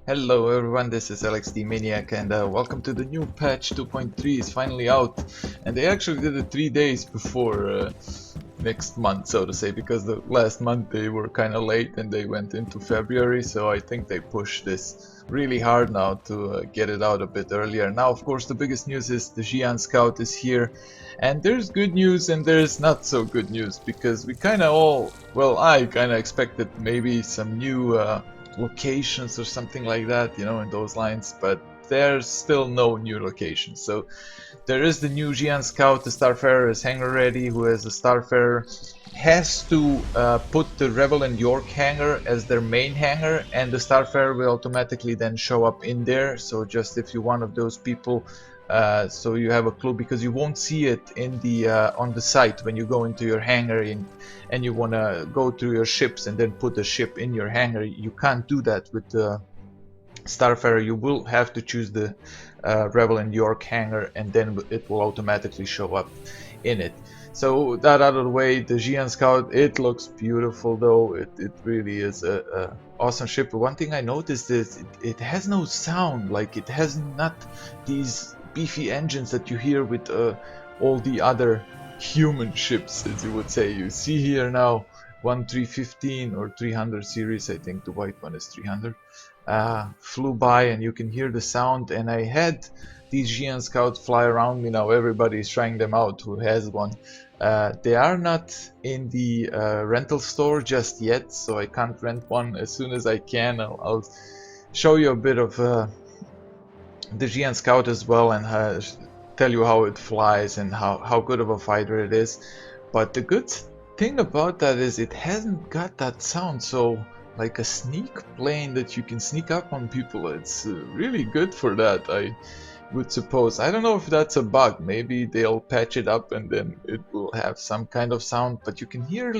Hello everyone, this is Alex the Maniac and welcome to the new patch 2.3. Is finally out, and they actually did it 3 days before next month, so to say, because the last month they were kind of late and they went into February, so I think they pushed this really hard now to get it out a bit earlier. Now of course the biggest news is the Xi'an Scout is here, and there's good news and there's not so good news, because we kind of all, well, I kind of expected maybe some new locations or something like that, you know, in those lines, but there's still no new locations. So there is the new Xi'an Scout. The Starfarer is hangar ready. Who has the Starfarer has to put the Rebel and York hangar as their main hangar, and the Starfarer will automatically then show up in there. So just if you're one of those people, so you have a clue, because you won't see it in the on the site when you go into your hangar and you want to go through your ships and then put the ship in your hangar. You can't do that with the Starfarer. You will have to choose the Rebel and York hangar, and then it will automatically show up in it. So that out of the way, the Xi'an Scout, it looks beautiful though. It really is a awesome ship. But one thing I noticed is it has no sound. Like, it has not these beefy engines that you hear with all the other human ships, as you would say. You see here now 315 or 300 series, I think the white one is 300, flew by, and you can hear the sound. And I had these Xi'an Scouts fly around me now. Everybody's trying them out who has one. They are not in the rental store just yet, so I can't rent one. As soon as I can, I'll show you a bit of the Xi'an Scout as well, and tell you how it flies and how good of a fighter it is. But the good thing about that is it hasn't got that sound, so like a sneak plane that you can sneak up on people. It's really good for that, I would suppose. I don't know if that's a bug. Maybe they'll patch it up and then it will have some kind of sound, but you can hear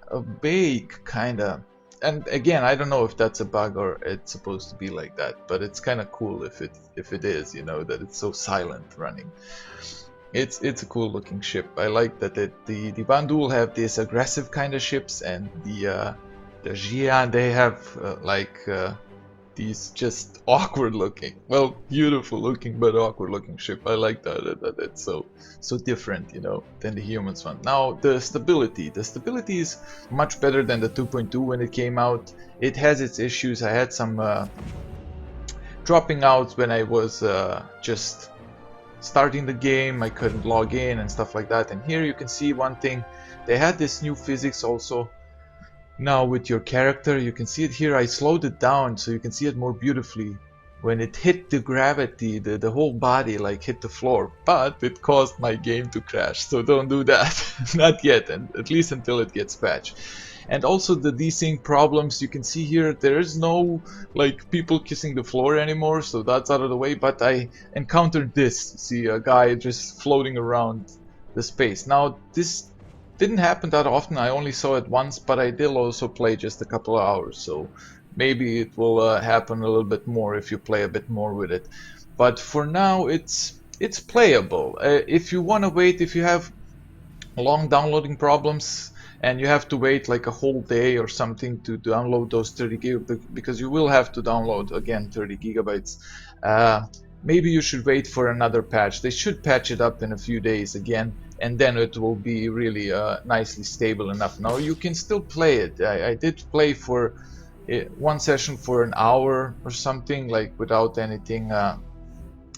a vague kind of. And again, I don't know if that's a bug or it's supposed to be like that, but it's kind of cool if it is, you know, that it's so silent running. It's a cool looking ship. I like that the Bandul have these aggressive kind of ships, and the Xi'an, they have these just awkward looking, well, beautiful looking but awkward looking ship. I like that it's so different, you know, than the humans one. Now the stability is much better than the 2.2 when it came out. It has its issues. I had some dropping out when I was just starting the game. I couldn't log in and stuff like that. And here you can see one thing, they had this new physics also. Now with your character, you can see it here. I slowed it down so you can see it more beautifully. When it hit the gravity, the whole body like hit the floor, but it caused my game to crash, so don't do that. Not yet, and at least until it gets patched. And also the desync problems, you can see here, there is no like people kissing the floor anymore, so that's out of the way. But I encountered this, see a guy just floating around the space. Now this didn't happen that often. I only saw it once, but I did also play just a couple of hours, so maybe it will happen a little bit more if you play a bit more with it. But for now, it's playable. If you want to wait, if you have long downloading problems and you have to wait like a whole day or something to download those 30 gigabytes, because you will have to download again 30 gigabytes, maybe you should wait for another patch. They should patch it up in a few days again, and then it will be really nicely stable enough. Now you can still play it. I did play for one session for an hour or something, like without anything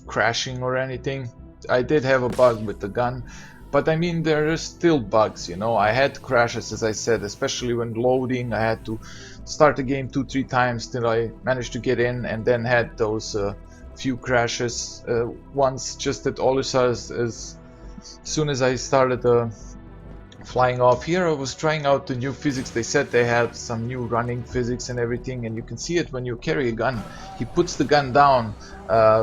crashing or anything. I did have a bug with the gun, but I mean, there are still bugs, you know. I had crashes, as I said, especially when loading. I had to start the game 2-3 times till I managed to get in, and then had those few crashes. Once just at Olisa, as soon as I started flying off here, I was trying out the new physics. They said they have some new running physics and everything, and you can see it when you carry a gun. He puts the gun down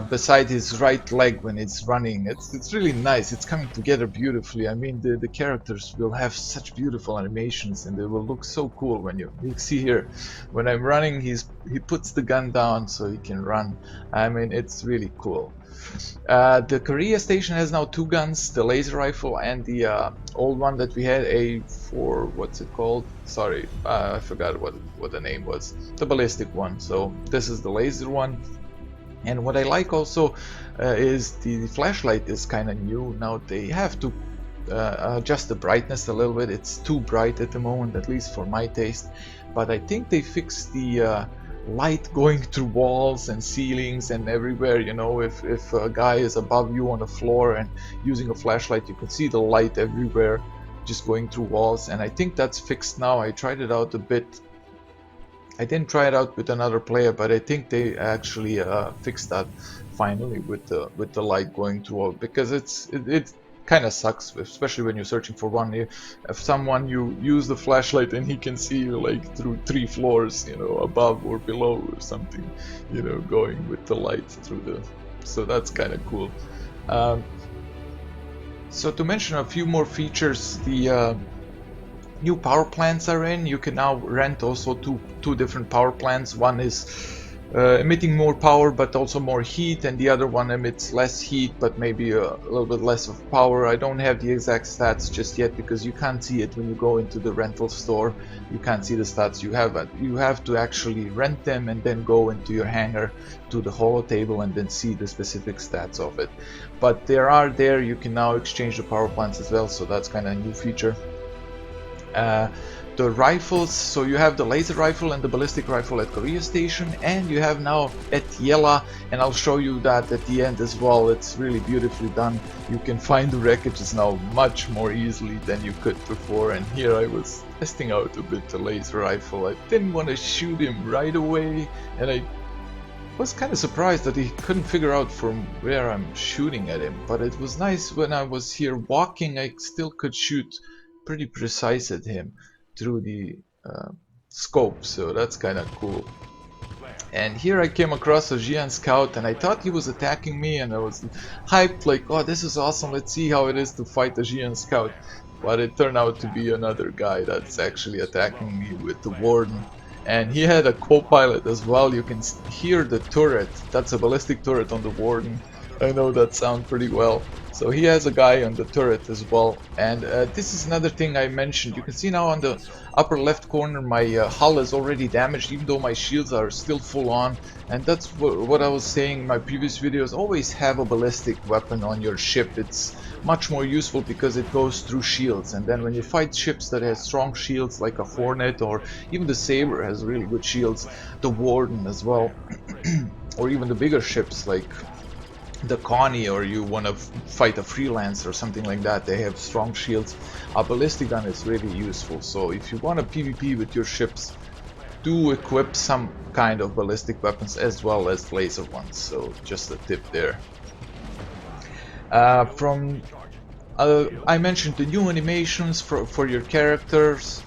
beside his right leg when it's running. It's really nice. It's coming together beautifully. I mean, the characters will have such beautiful animations, and they will look so cool when you see here. When I'm running, he puts the gun down so he can run. I mean, it's really cool. The Korea station has now 2 guns, the laser rifle and the old one that we had, A4, what's it called? Sorry, I forgot what the name was. The ballistic one. So this is the laser one. And what I like also is the flashlight is kind of new. Now they have to adjust the brightness a little bit. It's too bright at the moment, at least for my taste. But I think they fixed the light going through walls and ceilings and everywhere. You know, if a guy is above you on the floor and using a flashlight, you can see the light everywhere just going through walls. And I think that's fixed now. I tried it out a bit. I didn't try it out with another player, but I think they actually fixed that finally with the light going through, because it kind of sucks, especially when you're searching for one. If someone, you use the flashlight and he can see you like through 3 floors, you know, above or below or something, you know, going with the light through the. So that's kind of cool. So to mention a few more features, the new power plants are in. You can now rent also two different power plants. One is emitting more power but also more heat, and the other one emits less heat but maybe a little bit less of power. I don't have the exact stats just yet because you can't see it when you go into the rental store. You can't see the stats. You have to actually rent them and then go into your hangar to the holo table and then see the specific stats of it. But there you can now exchange the power plants as well, so that's kind of a new feature. The rifles, so you have the laser rifle and the ballistic rifle at Korea Station, and you have now at Yella, and I'll show you that at the end as well. It's really beautifully done. You can find the wreckages now much more easily than you could before, and here I was testing out a bit the laser rifle. I didn't want to shoot him right away, and I was kind of surprised that he couldn't figure out from where I'm shooting at him, but it was nice when I was here walking. I still could shoot pretty precise at him through the scope, so that's kind of cool. And here I came across a Jian scout, and I thought he was attacking me, and I was hyped like, oh, this is awesome, let's see how it is to fight a Jian scout. But it turned out to be another guy that's actually attacking me with the warden. And he had a co-pilot as well. You can hear the turret. That's a ballistic turret on the warden. I know that sounds pretty well. So he has a guy on the turret as well. And this is another thing I mentioned. You can see now on the upper left corner my hull is already damaged, even though my shields are still full on. And that's what I was saying in my previous videos. Always have a ballistic weapon on your ship. It's much more useful because it goes through shields. And then when you fight ships that have strong shields like a Hornet, or even the Saber has really good shields, the Warden as well, or even the bigger ships like the Connie, or you want to fight a freelance or something like that, they have strong shields. A ballistic gun is really useful. So if you want to PvP with your ships, do equip some kind of ballistic weapons as well as laser ones. So just a tip there. I mentioned the new animations for your characters.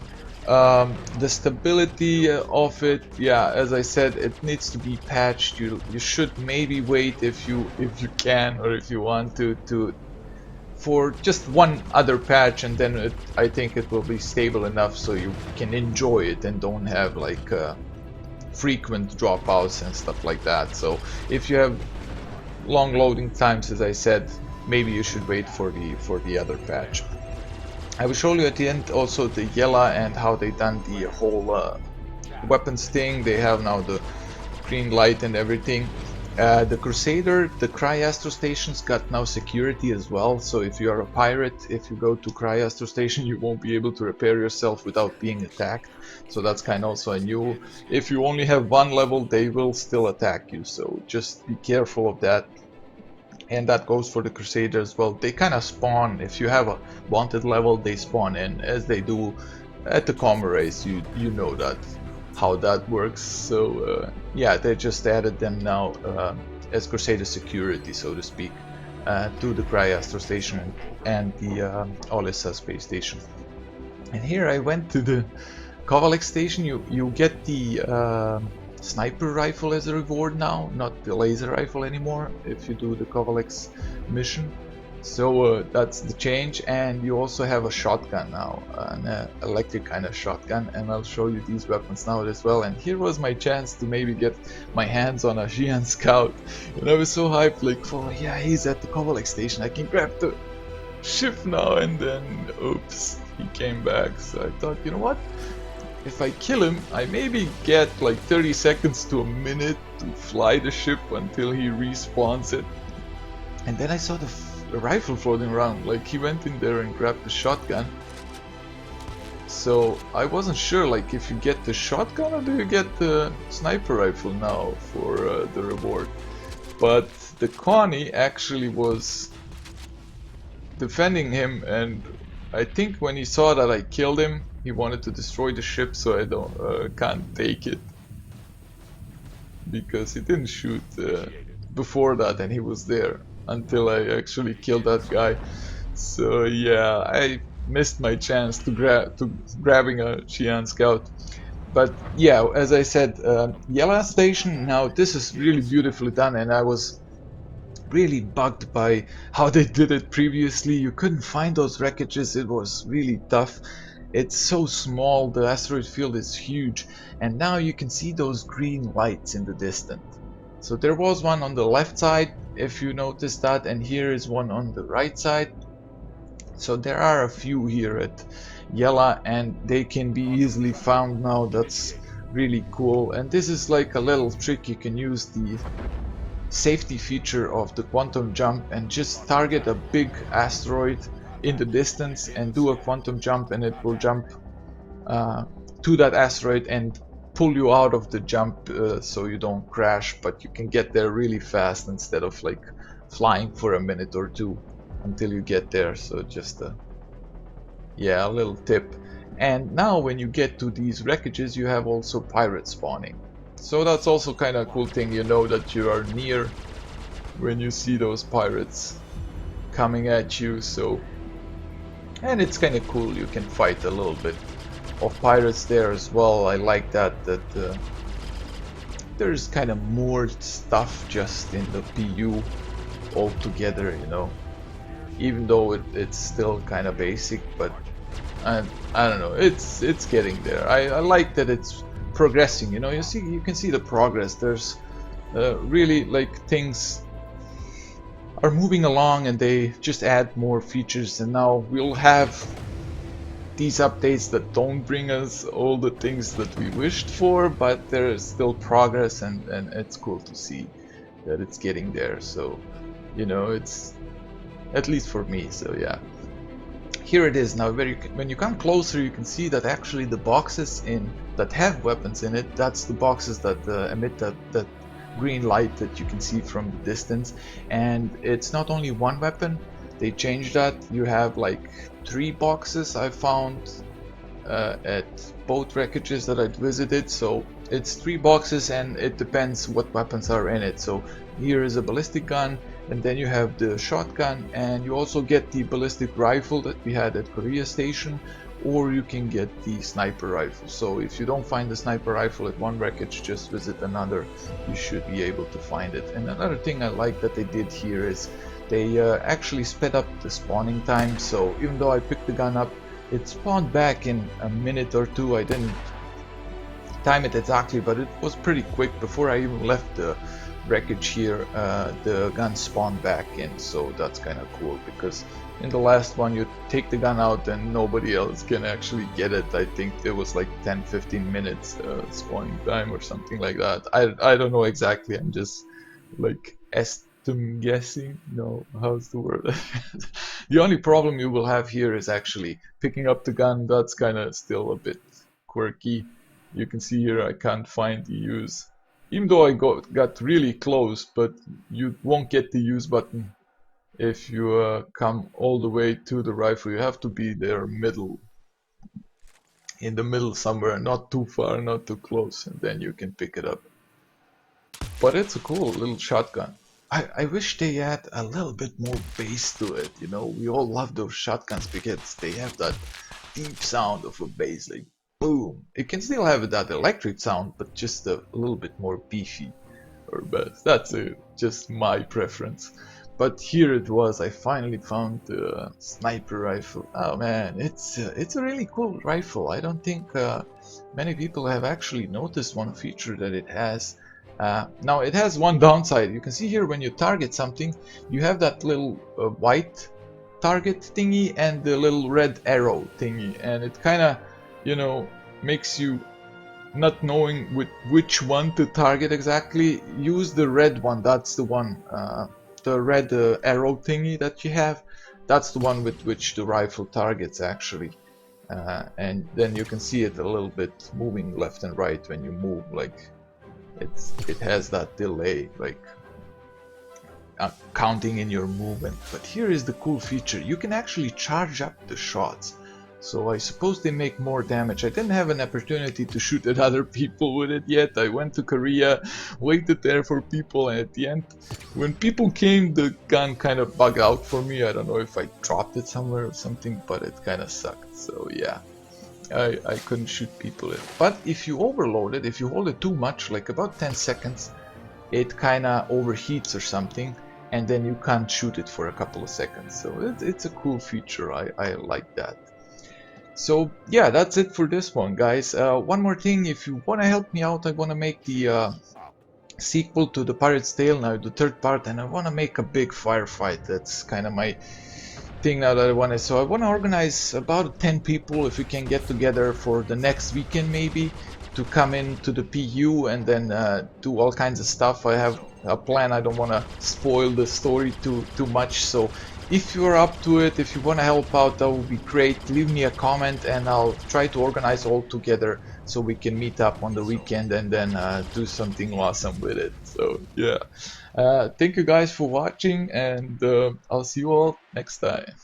The stability of it, yeah, as I said, it needs to be patched. You should maybe wait if you can, or if you want to for just one other patch, and then I think it will be stable enough so you can enjoy it and don't have like frequent dropouts and stuff like that. So if you have long loading times, as I said, maybe you should wait for the other patch. I will show you at the end also the Yella and how they done the whole weapons thing. They have now the green light and everything. The Crusader, the Cryastro stations got now security as well. So if you are a pirate, if you go to Cryastro station, you won't be able to repair yourself without being attacked. So that's kind of also a new. If you only have one level, they will still attack you. So just be careful of that. And that goes for the Crusader as well. They kind of spawn, if you have a wanted level, they spawn in as they do at the Combat race. You know that, how that works. So yeah, they just added them now as Crusader security, so to speak, to the Cryastro station and the Olisa space station. And here I went to the Kovalek station. You get the sniper rifle as a reward now, not the laser rifle anymore, if you do the Kovalek's mission. So that's the change, and you also have a shotgun now, an electric kind of shotgun, and I'll show you these weapons now as well. And here was my chance to maybe get my hands on a Xi'an Scout, and I was so hyped, like, oh yeah, he's at the Kovalek station, I can grab the ship now, and then oops, he came back. So I thought, you know what, if I kill him, I maybe get like 30 seconds to a minute to fly the ship until he respawns it. And then I saw the rifle floating around, like he went in there and grabbed the shotgun. So I wasn't sure, like, if you get the shotgun or do you get the sniper rifle now for the reward. But the Connie actually was defending him, and I think when he saw that I killed him, he wanted to destroy the ship, so I can't take it. Because he didn't shoot before that, and he was there until I actually killed that guy. So yeah, I missed my chance to grabbing a Xi'an Scout. But yeah, as I said, Yella Station, now this is really beautifully done, and I was really bugged by how they did it previously. You couldn't find those wreckages, it was really tough. It's so small, the asteroid field is huge, and now you can see those green lights in the distance. So there was one on the left side, if you notice that, and here is one on the right side. So there are a few here at Yella, and they can be easily found now. That's really cool. And this is like a little trick. You can use the safety feature of the quantum jump and just target a big asteroid in the distance and do a quantum jump, and it will jump to that asteroid and pull you out of the jump, so you don't crash, but you can get there really fast instead of like flying for a minute or two until you get there. So just a little tip. And now when you get to these wreckages, you have also pirates spawning, so that's also kind of a cool thing. You know that you are near when you see those pirates coming at you. So, and it's kind of cool, you can fight a little bit of pirates there as well. I like that there's kind of more stuff just in the PU altogether, you know, even though it's still kind of basic, but I don't know, it's getting there. I like that it's progressing, you know. You can see the progress. There's really, like, things are moving along and they just add more features, and now we'll have these updates that don't bring us all the things that we wished for, but there is still progress, and it's cool to see that it's getting there. So, you know, it's, at least for me. So yeah, here it is now. When you come closer, you can see that actually the boxes that have weapons in it, that's the boxes that emit that green light that you can see from the distance. And it's not only one weapon, they changed that. You have like 3 boxes I found at both wreckages that I'd visited. So it's 3 boxes, and it depends what weapons are in it. So here is a ballistic gun, and then you have the shotgun, and you also get the ballistic rifle that we had at Korea Station, or you can get the sniper rifle. So if you don't find the sniper rifle at one wreckage, just visit another, you should be able to find it. And another thing I like that they did here is they actually sped up the spawning time. So even though I picked the gun up, it spawned back in a minute or 2. I didn't time it exactly, but it was pretty quick. Before I even left the wreckage here, the gun spawned back in. So that's kind of cool, because in the last one you take the gun out and nobody else can actually get it. I think there was like 10-15 minutes spawning time or something like that. I don't know exactly, I'm just like guessing. No, how's the word? The only problem you will have here is actually picking up the gun. That's kind of still a bit quirky. You can see here I can't find the use, even though I got really close, but you won't get the use button if you come all the way to the rifle. You have to be there in the middle somewhere, not too far, not too close, and then you can pick it up. But it's a cool little shotgun. I wish they add a little bit more bass to it, you know. We all love those shotguns because they have that deep sound of a bass, like boom. It can still have that electric sound, but just a little bit more beefy or bass. That's just my preference. But here it was. I finally found the sniper rifle. Oh man, it's a really cool rifle. I don't think many people have actually noticed one feature that it has. Now it has one downside. You can see here when you target something, you have that little white target thingy and the little red arrow thingy, and it kind of, you know, makes you not knowing which one to target exactly. Use the red one. That's the one. The red arrow thingy that you have. That's the one with which the rifle targets actually. And then you can see it a little bit moving left and right when you move. Like it has that delay, like counting in your movement. But here is the cool feature: you can actually charge up the shots. So I suppose they make more damage. I didn't have an opportunity to shoot at other people with it yet. I went to Korea, waited there for people, and at the end, when people came, the gun kind of bugged out for me. I don't know if I dropped it somewhere or something, but it kind of sucked. So yeah, I couldn't shoot people in. But if you overload it, if you hold it too much, like about 10 seconds, it kind of overheats or something, and then you can't shoot it for a couple of seconds. So it's a cool feature. I like that. So yeah, that's it for this one, guys. One more thing, if you want to help me out, I want to make the sequel to The Pirate's Tale, now the third part, and I want to make a big firefight. That's kind of my thing now that I want to. So I want to organize about 10 people, if we can get together for the next weekend maybe, to come into the PU and then do all kinds of stuff. I have a plan. I don't want to spoil the story too much, so if you're up to it, if you want to help out, that would be great. Leave me a comment and I'll try to organize all together so we can meet up on the weekend and then do something awesome with it. So yeah, thank you guys for watching, and I'll see you all next time.